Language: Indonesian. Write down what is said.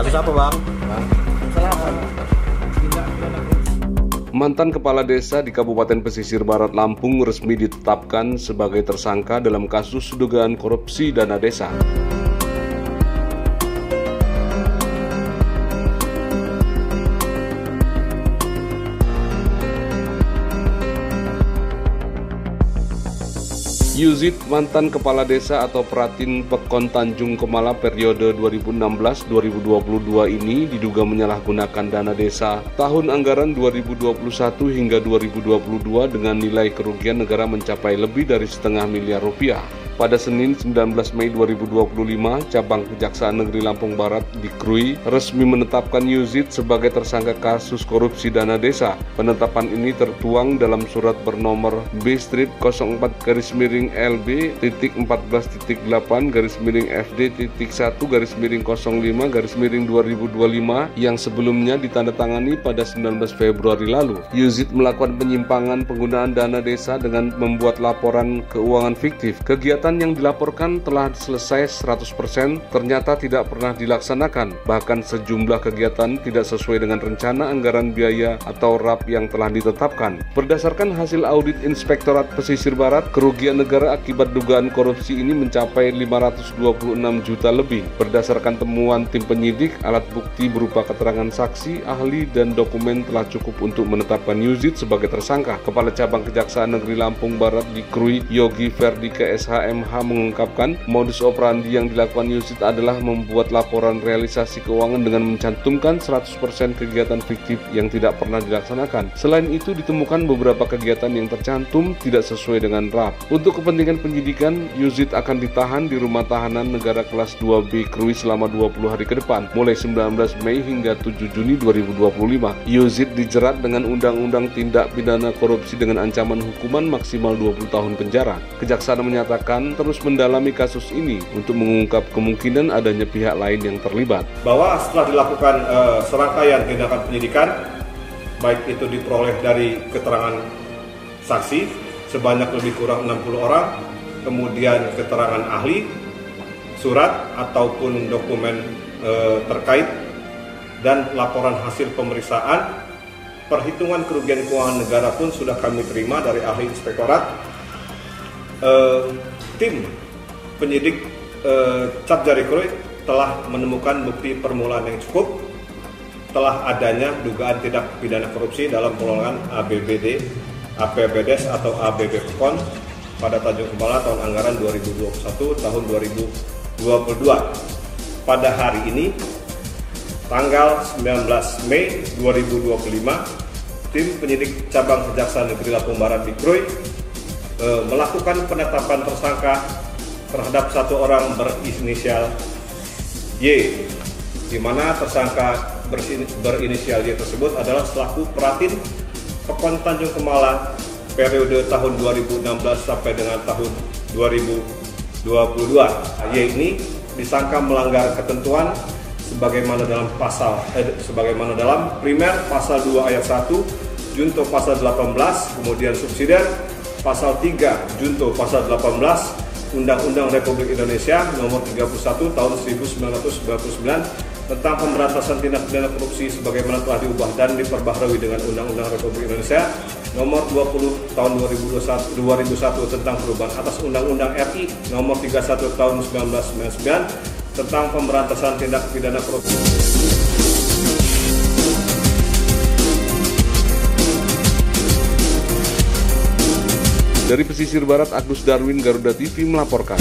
Kasus apa, Bang? Mantan kepala desa di Kabupaten Pesisir Barat Lampung resmi ditetapkan sebagai tersangka dalam kasus dugaan korupsi dana desa. Yuzid, mantan kepala desa atau Pratin Pekon Tanjung Kemala periode 2016-2022 ini diduga menyalahgunakan dana desa tahun anggaran 2021 hingga 2022 dengan nilai kerugian negara mencapai lebih dari setengah miliar rupiah. Pada Senin 19 Mei 2025, Cabang Kejaksaan Negeri Lampung Barat di Krui resmi menetapkan Yuzid sebagai tersangka kasus korupsi dana desa. Penetapan ini tertuang dalam surat bernomor B/LB.14-LB-4-FD.1-05-05-2025 yang sebelumnya ditandatangani pada 19 Februari lalu. Yuzid melakukan penyimpangan penggunaan dana desa dengan membuat laporan keuangan fiktif. Kegiatan yang dilaporkan telah selesai 100% ternyata tidak pernah dilaksanakan. Bahkan sejumlah kegiatan tidak sesuai dengan rencana anggaran biaya atau RAP yang telah ditetapkan. Berdasarkan hasil audit Inspektorat Pesisir Barat, kerugian negara akibat dugaan korupsi ini mencapai 526 juta lebih. Berdasarkan temuan tim penyidik, alat bukti berupa keterangan saksi, ahli, dan dokumen telah cukup untuk menetapkan Yuzid sebagai tersangka. Kepala Cabang Kejaksaan Negeri Lampung Barat di Krui, Yogi Ferdi KSHMH mengungkapkan modus operandi yang dilakukan Yuzid adalah membuat laporan realisasi keuangan dengan mencantumkan 100% kegiatan fiktif yang tidak pernah dilaksanakan. Selain itu ditemukan beberapa kegiatan yang tercantum tidak sesuai dengan RAP. Untuk kepentingan penyidikan, Yuzid akan ditahan di rumah tahanan negara kelas 2B Krui selama 20 hari ke depan, mulai 19 Mei hingga 7 Juni 2025. Yuzid dijerat dengan Undang-Undang Tindak Pidana Korupsi dengan ancaman hukuman maksimal 20 tahun penjara. Kejaksaan menyatakan terus mendalami kasus ini untuk mengungkap kemungkinan adanya pihak lain yang terlibat. Bahwa setelah dilakukan serangkaian tindakan penyidikan, baik itu diperoleh dari keterangan saksi sebanyak lebih kurang 60 orang, kemudian keterangan ahli, surat ataupun dokumen terkait, dan laporan hasil pemeriksaan, perhitungan kerugian keuangan negara pun sudah kami terima dari ahli inspektorat. Tim penyidik Cap Jari Krui telah menemukan bukti permulaan yang cukup telah adanya dugaan tindak pidana korupsi dalam pengelolaan APBD, APBDes atau ABB Pekon pada Tanjung Kemala tahun anggaran 2021 tahun 2022. Pada hari ini, tanggal 19 Mei 2025, tim penyidik Cabang Kejaksaan Negeri Lampung Barat di Krui melakukan penetapan tersangka terhadap satu orang berinisial Y, di mana tersangka berinisial Y tersebut adalah selaku Pratin Pekon Tanjung Kemala periode tahun 2016 sampai dengan tahun 2022. Y ini disangka melanggar ketentuan sebagaimana dalam primer pasal 2 ayat 1, junto pasal 18, kemudian subsidiar pasal 3 junto pasal 18 Undang-Undang Republik Indonesia nomor 31 tahun 1999 tentang pemberantasan tindak pidana korupsi sebagaimana telah diubah dan diperbaharui dengan Undang-Undang Republik Indonesia nomor 20 tahun 2001 tentang perubahan atas Undang-Undang RI nomor 31 tahun 1999 tentang pemberantasan tindak pidana korupsi. Dari Pesisir Barat, Agus Darwin, Garuda TV melaporkan.